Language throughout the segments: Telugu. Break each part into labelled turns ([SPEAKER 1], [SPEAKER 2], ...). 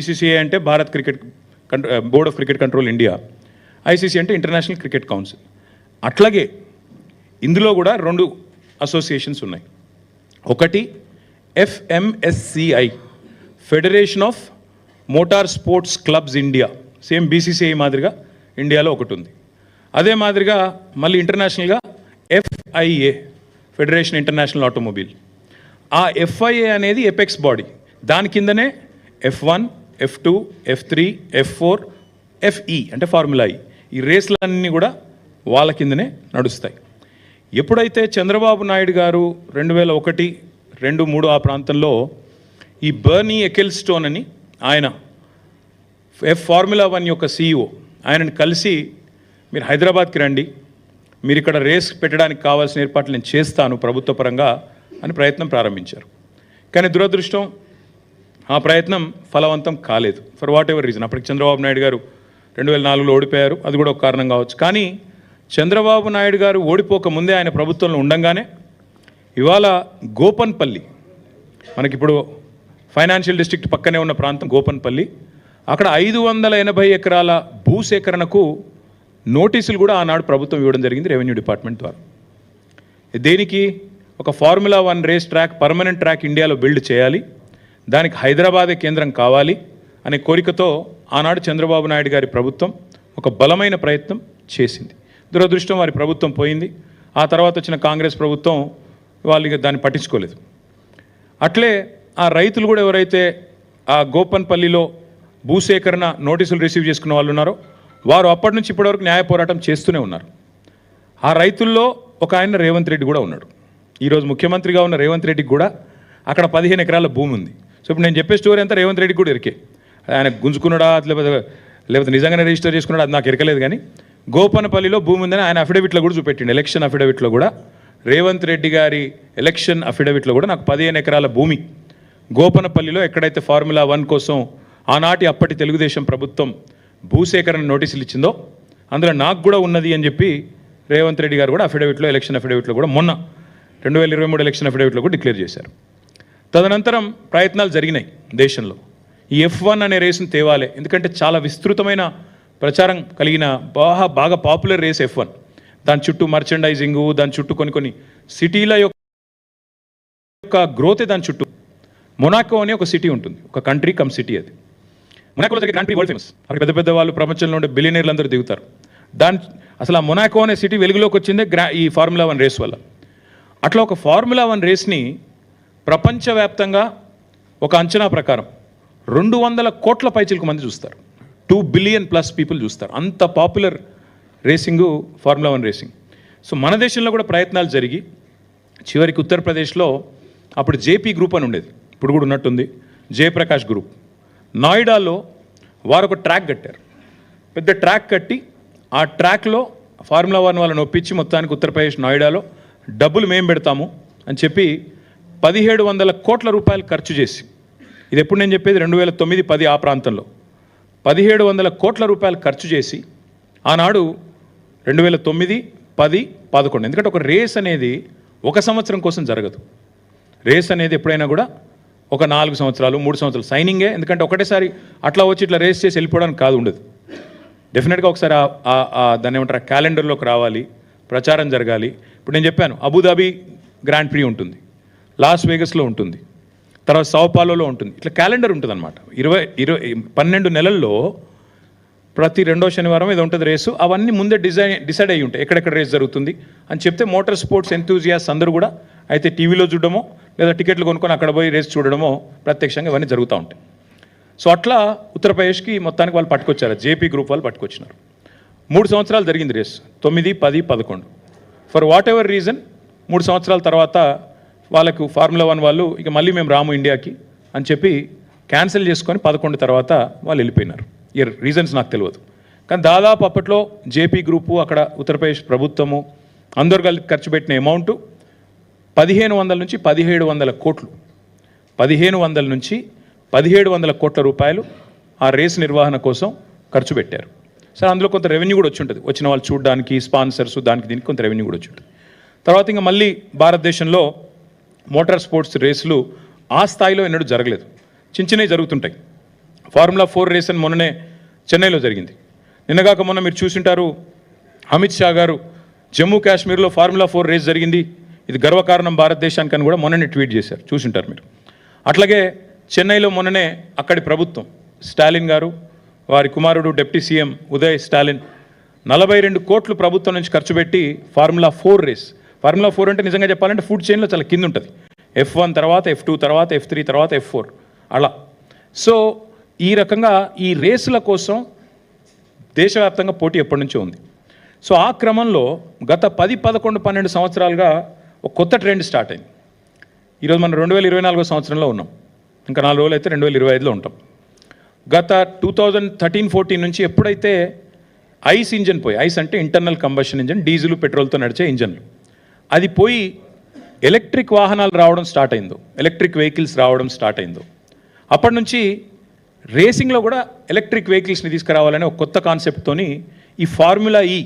[SPEAKER 1] BCCI అంటే Bharat cricket board of cricket control India, ICC అంటే ఇంటర్నేషనల్ క్రికెట్ కౌన్సిల్. అట్లాగే ఇందులో కూడా రెండు అసోసియేషన్స్ ఉన్నాయి. ఒకటి FMSCI, federation of motor sports clubs India, same BCCI మాదిరిగా ఇండియాలో ఒకటి ఉంది. అదే మాదిరిగా మళ్ళీ ఇంటర్నేషనల్గా FIA, ఫెడరేషన్ ఇంటర్నేషనల్ ఆటోమొబైల్. ఆ FIA అనేది ఎపెక్స్ బాడీ, దాని కిందనే F1, F2, F3, F4, FE అంటే ఫార్ములా ఈ. ఈ రేస్లన్నీ కూడా వాళ్ళ కిందనే నడుస్తాయి. ఎప్పుడైతే చంద్రబాబు నాయుడు గారు 2001, 2, 3 ఆ ప్రాంతంలో ఈ బర్నీ ఎకెల్స్టోన్ అని ఆయన ఫార్ములా 1 యొక్క CEO, ఆయనను కలిసి మీరు హైదరాబాద్కి రండి, మీరు ఇక్కడ రేస్ పెట్టడానికి కావాల్సిన ఏర్పాట్లు నేను చేస్తాను ప్రభుత్వ పరంగా అని ప్రయత్నం ప్రారంభించారు. కానీ దురదృష్టం ఆ ప్రయత్నం ఫలవంతం కాలేదు, ఫర్ వాట్ ఎవర్ రీజన్. అప్పటికి చంద్రబాబు నాయుడు గారు 2004లో ఓడిపోయారు, అది కూడా ఒక కారణం కావచ్చు. కానీ చంద్రబాబు నాయుడు గారు ఓడిపోక ముందే ఆయన ప్రభుత్వంలో ఉండంగానే ఇవాళ గోపన్పల్లి, మనకిప్పుడు ఫైనాన్షియల్ డిస్ట్రిక్ట్ పక్కనే ఉన్న ప్రాంతం గోపన్పల్లి, అక్కడ 580 ఎకరాల భూసేకరణకు నోటీసులు కూడా ఆనాడు ప్రభుత్వం ఇవ్వడం జరిగింది రెవెన్యూ డిపార్ట్మెంట్ ద్వారా. దేనికి? ఒక formula 1 race track, permanent track ఇండియాలో బిల్డ్ చేయాలి, దానికి హైదరాబాదే కేంద్రం కావాలి అనే కోరికతో ఆనాడు చంద్రబాబు నాయుడు గారి ప్రభుత్వం ఒక బలమైన ప్రయత్నం చేసింది. దురదృష్టం వారి ప్రభుత్వం పోయింది. ఆ తర్వాత వచ్చిన కాంగ్రెస్ ప్రభుత్వం వాళ్ళు దాన్ని పట్టించుకోలేదు. అట్లే ఆ రైతులు కూడా ఎవరైతే ఆ గోపన్పల్లిలో భూసేకరణ నోటీసులు రిసీవ్ చేసుకున్న వాళ్ళు ఉన్నారో వారు అప్పటి నుంచి ఇప్పటివరకు న్యాయ పోరాటం చేస్తూనే ఉన్నారు. ఆ రైతుల్లో ఒక ఆయన రేవంత్ రెడ్డి కూడా ఉన్నాడు. ఈరోజు ముఖ్యమంత్రిగా ఉన్న రేవంత్ రెడ్డికి కూడా అక్కడ 15 ఎకరాల భూమి ఉంది. సో ఇప్పుడు నేను చెప్పే స్టోరీ అంతా రేవంత్ రెడ్డికి కూడా ఎరికే. ఆయన గుంజుకున్నాడా లేకపోతే నిజంగానే రిజిస్టర్ చేసుకున్నాడా అది నాకు ఎరకలేదు. కానీ గోపనపల్లిలో భూమి ఉందని ఆయన అఫిడవిట్లో కూడా చూపెట్టిండు. ఎలక్షన్ అఫిడవిట్లో కూడా రేవంత్ రెడ్డి గారి ఎలక్షన్ అఫిడవిట్లో కూడా నాకు 15 ఎకరాల భూమి గోపనపల్లిలో ఎక్కడైతే ఫార్ములా 1 కోసం ఆనాటి అప్పటి తెలుగుదేశం ప్రభుత్వం భూసేకరణ నోటీసులు ఇచ్చిందో అందులో నాకు కూడా ఉన్నది అని చెప్పి రేవంత్ రెడ్డి గారు కూడా అఫిడవిట్లో, ఎలక్షన్ అఫిడవిట్లో కూడా మొన్న 2023 ఎలక్షన్ అఫిడవిట్లో కూడా డిక్లేర్ చేశారు. తదనంతరం ప్రయత్నాలు జరిగినాయి దేశంలో. ఈ F1 అనే రేసును తేవాలి, ఎందుకంటే చాలా విస్తృతమైన ప్రచారం కలిగిన బాగా పాపులర్ రేస్ F1. దాని చుట్టూ మర్చెండైజింగు, దాని చుట్టూ కొన్ని సిటీల యొక్క గ్రోతే దాని చుట్టూ. మొనాకో అనే ఒక సిటీ ఉంటుంది, ఒక కంట్రీ కమ్ సిటీ. అది మొనాకోలో జరిగే గ్రాండ్ ప్రీ వరల్డ్ ఫేమస్. అక్కడ పెద్ద పెద్ద వాళ్ళు ప్రపంచంలో ఉండే బిలియనీర్లు అందరూ దిగుతారు. అసలు ఆ మొనాకో అనే సిటీ వెలుగులోకి వచ్చిందే ఈ ఫార్ములా 1 రేస్ వల్ల. అట్లా ఒక ఫార్ములా 1 రేస్ని ప్రపంచవ్యాప్తంగా ఒక అంచనా ప్రకారం 200 కోట్ల పైచిలకు మంది చూస్తారు. 2 బిలియన్ ప్లస్ పీపుల్ చూస్తారు. అంత popular racing formula 1 racing. So మన దేశంలో కూడా ప్రయత్నాలు జరిగి చివరికి ఉత్తరప్రదేశ్లో అప్పుడు జేపీ గ్రూప్ అని ఉండేది, ఇప్పుడు కూడా ఉన్నట్టుంది, జయప్రకాష్ గ్రూప్. నోయిడాలో వారు ఒక ట్రాక్ కట్టారు, పెద్ద ట్రాక్ కట్టి ఆ ట్రాక్లో ఫార్ములా 1 వాళ్ళని ఒప్పించి మొత్తానికి ఉత్తరప్రదేశ్ నోయిడాలో డబ్బులు మేము పెడతాము అని చెప్పి 1700 కోట్ల రూపాయలు ఖర్చు చేసి, ఇది ఎప్పుడు నేను చెప్పేది 2009, 10 ఆ ప్రాంతంలో 1700 కోట్ల రూపాయలు ఖర్చు చేసి ఆనాడు 2009, 10, 11. ఎందుకంటే ఒక రేస్ అనేది 1 సంవత్సరం కోసం జరగదు. రేస్ అనేది ఎప్పుడైనా కూడా ఒక 4 సంవత్సరాలు, 3 సంవత్సరాలు సైనింగే. ఎందుకంటే ఒకటేసారి అట్లా వచ్చి ఇట్లా రేస్ చేసి వెళ్ళిపోవడానికి కాదు, ఉండదు. డెఫినెట్గా ఒకసారి దాన్ని ఏమంటారు క్యాలెండర్లోకి రావాలి, ప్రచారం జరగాలి. ఇప్పుడు నేను చెప్పాను అబుదాబి గ్రాండ్ ప్రీ ఉంటుంది, లాస్ వేగస్లో ఉంటుంది, తర్వాత సౌపాలోలో ఉంటుంది. ఇట్లా క్యాలెండర్ ఉంటుంది అనమాట. 12 నెలల్లో ప్రతి 2వ శనివారం ఏదో ఉంటుంది రేసు. అవన్నీ ముందే డిసైడ్ అయ్యి ఉంటాయి ఎక్కడెక్కడ రేస్ జరుగుతుంది అని చెప్తే మోటార్ స్పోర్ట్స్ ఎంతూజియాస్ అందరూ కూడా అయితే టీవీలో చూడడమో లేదా టికెట్లు కొనుక్కొని అక్కడ పోయి రేస్ చూడడమో ప్రత్యక్షంగా ఇవన్నీ జరుగుతూ ఉంటాయి. సో అట్లా ఉత్తరప్రదేశ్కి మొత్తానికి వాళ్ళు పట్టుకొచ్చారు, జేపీ గ్రూప్ వాళ్ళు పట్టుకొచ్చినారు. 3 సంవత్సరాలు జరిగింది race, 9, 10, 11. For whatever reason 3 సంవత్సరాల తర్వాత వాళ్ళకు ఫార్ములా 1 వాళ్ళు ఇక మళ్ళీ మేము రాము ఇండియాకి అని చెప్పి క్యాన్సిల్ చేసుకొని 11 తర్వాత వాళ్ళు వెళ్ళిపోయినారు. ఈ రీజన్స్ నాకు తెలియదు. కానీ దాదాపు అప్పట్లో జేపీ గ్రూపు, అక్కడ ఉత్తరప్రదేశ్ ప్రభుత్వము అందరు కలిసి ఖర్చు పెట్టిన అమౌంట్ 1500 నుంచి 1700 కోట్లు. 1500 నుంచి 1700 కోట్ల రూపాయలు ఆ రేస్ నిర్వహణ కోసం ఖర్చు పెట్టారు. సరే, అందులో కొంత రెవెన్యూ కూడా వచ్చి ఉంటుంది, వచ్చిన వాళ్ళు చూడడానికి, స్పాన్సర్స్, దానికి దీనికి కొంత రెవెన్యూ కూడా వచ్చి ఉంటుంది. తర్వాత ఇంకా మళ్ళీ భారతదేశంలో మోటార్ స్పోర్ట్స్ రేసులు ఆ స్థాయిలో ఎన్నడూ జరగలేదు. చిన్నవి జరుగుతుంటాయి. ఫార్ములా 4 రేస్ అని మొన్ననే చెన్నైలో జరిగింది. నిన్నగాక మొన్న మీరు చూసింటారు, అమిత్ షా గారు జమ్మూ కాశ్మీర్లో ఫార్ములా 4 రేస్ జరిగింది, ఇది గర్వకారణం భారతదేశానికి అని కూడా మొన్ననే ట్వీట్ చేశారు, చూసింటారు మీరు. అట్లాగే చెన్నైలో మొన్ననే అక్కడి ప్రభుత్వం, స్టాలిన్ గారు, వారి కుమారుడు డిప్యూటీ సీఎం ఉదయ్ స్టాలిన్ 42 కోట్లు ప్రభుత్వం నుంచి ఖర్చు పెట్టి ఫార్ములా 4 రేస్. ఫార్ములా 4 అంటే నిజంగా చెప్పాలంటే ఫుడ్ చైన్లో చాలా కింద ఉంటుంది. F1 తర్వాత F2 తర్వాత F3 తర్వాత F4 అలా. సో ఈ రకంగా ఈ రేసుల కోసం దేశవ్యాప్తంగా పోటీ ఎప్పటి నుంచో ఉంది. సో ఆ క్రమంలో గత 10, 11, 12 సంవత్సరాలుగా ఒక కొత్త ట్రెండ్ స్టార్ట్ అయింది. ఈరోజు మనం 2024 సంవత్సరంలో ఉన్నాం, ఇంకా 4 రోజులు అయితే 2025లో ఉంటాం. గత 2013-14 నుంచి ఎప్పుడైతే ఐస్ ఇంజన్ పోయి, ఐస్ అంటే ఇంటర్నల్ కంబషన్ ఇంజన్, డీజిల్ పెట్రోల్తో నడిచే ఇంజన్లు, అది పోయి ఎలక్ట్రిక్ వాహనాలు రావడం స్టార్ట్ అయిందో, ఎలక్ట్రిక్ వెహికల్స్ రావడం స్టార్ట్ అయిందో, అప్పటి నుంచి రేసింగ్లో కూడా ఎలక్ట్రిక్ వెహికల్స్ని తీసుకురావాలనే ఒక కొత్త కాన్సెప్ట్తోని ఈ ఫార్ములా ఈ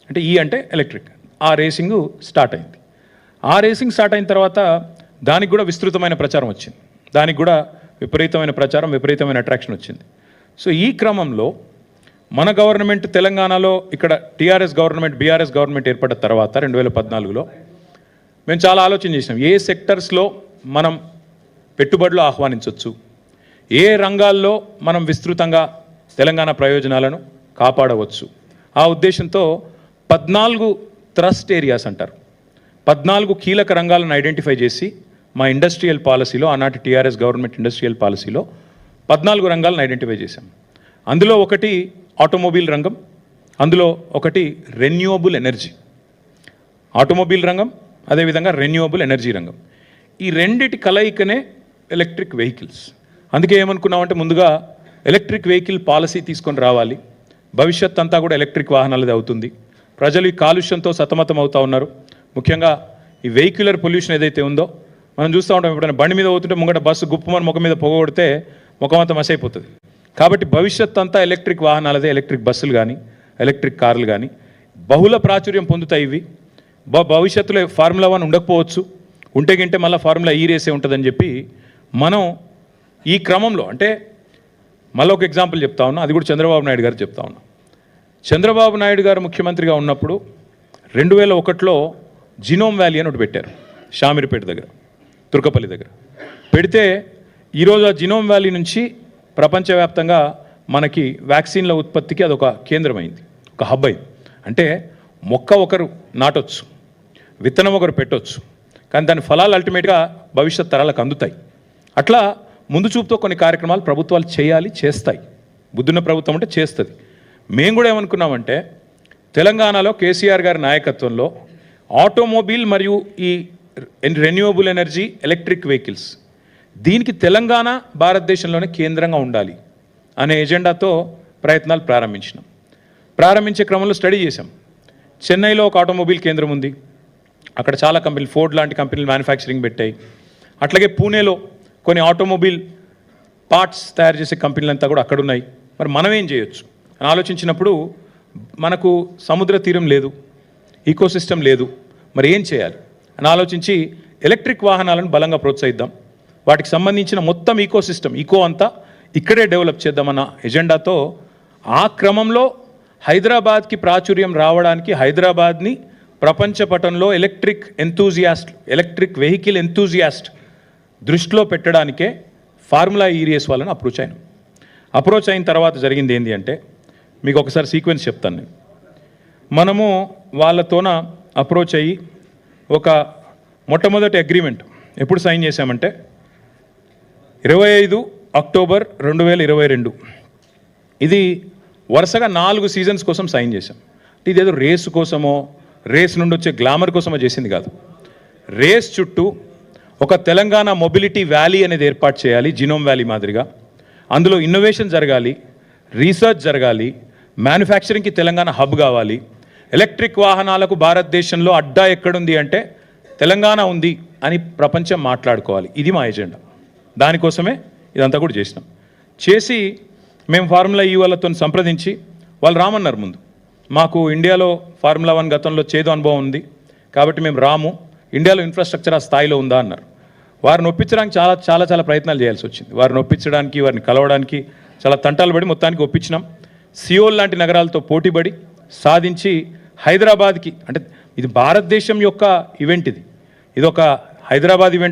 [SPEAKER 1] అంటే ఈ అంటే ఎలక్ట్రిక్, ఆ రేసింగ్ స్టార్ట్ అయింది. ఆ రేసింగ్ స్టార్ట్ అయిన తర్వాత దానికి కూడా విస్తృతమైన ప్రచారం వచ్చింది, దానికి కూడా విపరీతమైన ప్రచారం, విపరీతమైన అట్రాక్షన్ వచ్చింది. సో ఈ క్రమంలో మన గవర్నమెంట్ తెలంగాణలో ఇక్కడ టీఆర్ఎస్ గవర్నమెంట్, బీఆర్ఎస్ గవర్నమెంట్ ఏర్పడిన తర్వాత 2014లో మేము చాలా ఆలోచన చేసినాం, ఏ సెక్టర్స్లో మనం పెట్టుబడులు ఆహ్వానించవచ్చు, ఏ రంగాల్లో మనం విస్తృతంగా తెలంగాణ ప్రయోజనాలను కాపాడవచ్చు. ఆ ఉద్దేశంతో 14 థ్రస్ట్ ఏరియాస్ అంటారు, 14 కీలక రంగాలను ఐడెంటిఫై చేసి మా ఇండస్ట్రియల్ పాలసీలో, ఆనాటి టీఆర్ఎస్ గవర్నమెంట్ ఇండస్ట్రియల్ పాలసీలో 14 రంగాలను ఐడెంటిఫై చేశాం. అందులో ఒకటి ఆటోమొబైల్ రంగం, అందులో ఒకటి రెన్యూవబుల్ ఎనర్జీ. ఆటోమొబైల్ రంగం, అదేవిధంగా రెన్యూవబుల్ ఎనర్జీ రంగం, ఈ రెండిటి కలయికనే ఎలక్ట్రిక్ వెహికల్స్. అందుకే ఏమనుకున్నామంటే ముందుగా ఎలక్ట్రిక్ వెహికల్ పాలసీ తీసుకొని రావాలి, భవిష్యత్ అంతా కూడా ఎలక్ట్రిక్ వాహనాలది అవుతుంది. ప్రజలు ఈ కాలుష్యంతో సతమతం అవుతూ ఉన్నారు. ముఖ్యంగా ఈ వెహిక్యులర్ పొల్యూషన్ ఏదైతే ఉందో మనం చూస్తూ ఉంటాం, ఎప్పుడైనా బండి మీద పోతుంటే ముంగట బస్సు గుప్పమని ముఖం మీద పొగొడితే ముఖం అంతా మసైపోతుంది. కాబట్టి భవిష్యత్ అంతా ఎలక్ట్రిక్ వాహనాలదే, ఎలక్ట్రిక్ బస్సులు కానీ ఎలక్ట్రిక్ కార్లు కానీ బహుళ ప్రాచుర్యం పొందుతాయి. ఇవి భవిష్యత్తులో ఫార్ములా 1 ఉండకపోవచ్చు, ఉంటే గింటే మళ్ళీ ఫార్ములా ఈ రేసే ఉంటుందని చెప్పి మనం ఈ క్రమంలో, అంటే మళ్ళీ ఒక ఎగ్జాంపుల్ చెప్తా ఉన్నా, అది కూడా చంద్రబాబు నాయుడు గారు చెప్తా ఉన్నా. చంద్రబాబు నాయుడు గారు ముఖ్యమంత్రిగా ఉన్నప్పుడు 2001లో జినోమ్ వ్యాలీ అని ఒకటి పెట్టారు, షామీర్పేట దగ్గర, తుర్కపల్లి దగ్గర పెడితే ఈరోజు ఆ జినోమ్ వ్యాలీ నుంచి ప్రపంచవ్యాప్తంగా మనకి వ్యాక్సిన్ల ఉత్పత్తికి అదొక కేంద్రమైంది, ఒక హబ్ అయింది. అంటే మొక్క ఒకరు నాటొచ్చు, విత్తనం ఒకరు పెట్టవచ్చు, కానీ దాని ఫలాలు అల్టిమేట్గా భవిష్యత్ తరాలకు అందుతాయి. అట్లా ముందు చూపుతో కొన్ని కార్యక్రమాలు ప్రభుత్వాలు చేయాలి, చేస్తాయి. బుద్ధున్న ప్రభుత్వం అంటే చేస్తుంది. మేము కూడా ఏమనుకున్నామంటే తెలంగాణలో కేసీఆర్ గారి నాయకత్వంలో ఆటోమొబైల్ మరియు ఈ రెన్యూవబుల్ ఎనర్జీ, ఎలక్ట్రిక్ వెహికల్స్, దీనికి తెలంగాణ భారతదేశంలోనే కేంద్రంగా ఉండాలి అనే ఎజెండాతో ప్రయత్నాలు ప్రారంభించే క్రమంలో స్టడీ చేశాం. చెన్నైలో ఒక ఆటోమొబైల్ కేంద్రం ఉంది, అక్కడ చాలా కంపెనీలు, ఫోర్డ్ లాంటి కంపెనీలు మ్యానుఫ్యాక్చరింగ్ పెట్టాయి. అట్లాగే పూణేలో కొన్ని ఆటోమొబైల్ పార్ట్స్ తయారు చేసే కంపెనీలంతా కూడా అక్కడ ఉన్నాయి. మరి మనం ఏం చేయొచ్చు అని ఆలోచించినప్పుడు మనకు సముద్ర తీరం లేదు, ఈకోసిస్టమ్ లేదు, మరి ఏం చేయాలి అని ఆలోచించి ఎలక్ట్రిక్ వాహనాలను బలంగా ప్రోత్సహిద్దాం, వాటికి సంబంధించిన మొత్తం ఈకోసిస్టమ్, అంతా ఇక్కడే డెవలప్ చేద్దామన్న ఎజెండాతో ఆ క్రమంలో హైదరాబాద్కి ప్రాచుర్యం రావడానికి, హైదరాబాద్ని ప్రపంచ పటంలో ఎలక్ట్రిక్ వెహికల్ ఎంతూజియాస్ట్ దృష్టిలో పెట్టడానికే ఫార్ములా ఈ రేస్ వాళ్ళని అప్రోచ్ అయిన తర్వాత జరిగింది ఏంటి అంటే, మీకు ఒకసారి సీక్వెన్స్ చెప్తాను నేను. మనము వాళ్ళతోన అప్రోచ్ అయ్యి ఒక మొట్టమొదటి అగ్రిమెంట్ ఎప్పుడు సైన్ చేశామంటే 25 అక్టోబర్ 2022. ఇది వరుసగా 4 సీజన్స్ కోసం సైన్ చేశాం. ఇదేదో రేసు కోసమో, రేస్ నుండి వచ్చే గ్లామర్ కోసమో చేసింది కాదు. రేస్ చుట్టూ ఒక తెలంగాణ మొబిలిటీ వ్యాలీ అనేది ఏర్పాటు చేయాలి, జినోమ్ వ్యాలీ మాదిరిగా. అందులో ఇన్నోవేషన్ జరగాలి, రీసెర్చ్ జరగాలి, మ్యానుఫ్యాక్చరింగ్కి తెలంగాణ హబ్ కావాలి. ఎలక్ట్రిక్ వాహనాలకు భారతదేశంలో అడ్డా ఎక్కడుంది అంటే తెలంగాణ ఉంది అని ప్రపంచం మాట్లాడుకోవాలి. ఇది మా ఎజెండా. దానికోసమే ఇదంతా కూడా చేసి మేము ఫార్ములా ఈ వాళ్ళతో సంప్రదించి వాళ్ళు రామన్నారు. ముందు మాకు ఇండియాలో ఫార్ములా 1 గతంలో చేదు అనుభవం ఉంది కాబట్టి మేము రాము, ఇండియాలో ఇన్ఫ్రాస్ట్రక్చర్ ఆ స్థాయిలో ఉందా అన్నారు. వారిని ఒప్పించడానికి చాలా ప్రయత్నాలు చేయాల్సి వచ్చింది. వారిని ఒప్పించడానికి, వారిని కలవడానికి చాలా తంటాలు పడి మొత్తానికి ఒప్పించినాం. సియోల్ లాంటి నగరాలతో పోటీపడి సాధించి హైదరాబాద్కి, అంటే ఇది భారతదేశం యొక్క ఈవెంట్, ఇది ఒక హైదరాబాద్ ఈవెంట్